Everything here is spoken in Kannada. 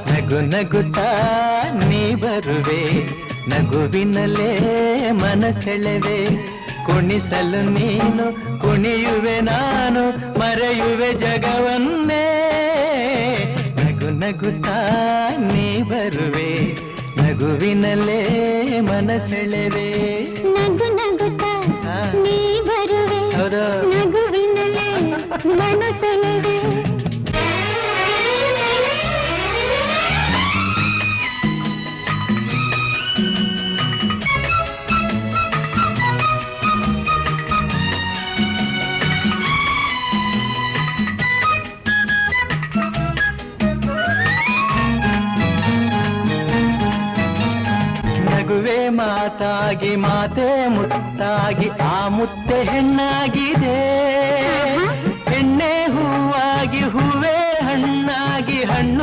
ನಗು ನಗುತ್ತಾ ನೀ ಬರುವೆ, ನಗುವಿನಲ್ಲೇ ಮನಸೆಳೆವೆ, ಕುಣಿಸಲು ನೀನು ಕುಣಿಯುವೆ ನಾನು, ಮರೆಯುವೆ ಜಗವನ್ನೇ. ನಗು ನಗುತ್ತಾ ನೀ ಬರುವೆ, ನಗುವಿನಲ್ಲೇ ಮನಸೆಳೆವೆ. ನಗು ನಗುತ್ತಾ ನೀ ಬರುವೆ, ನಗುವಿನಲ್ಲೇ ಮನಸೆಳೆವೆ. ನಗುವೆ ಮಾತಾಗಿ ಮಾತೆ ಮುತ್ತಾಗಿ ಆ ಮುತ್ತೆ ಹೆಣ್ಣಾಗಿದೆ, ಹೆಣ್ಣೆ ಹೂವಾಗಿ ಹೂವೇ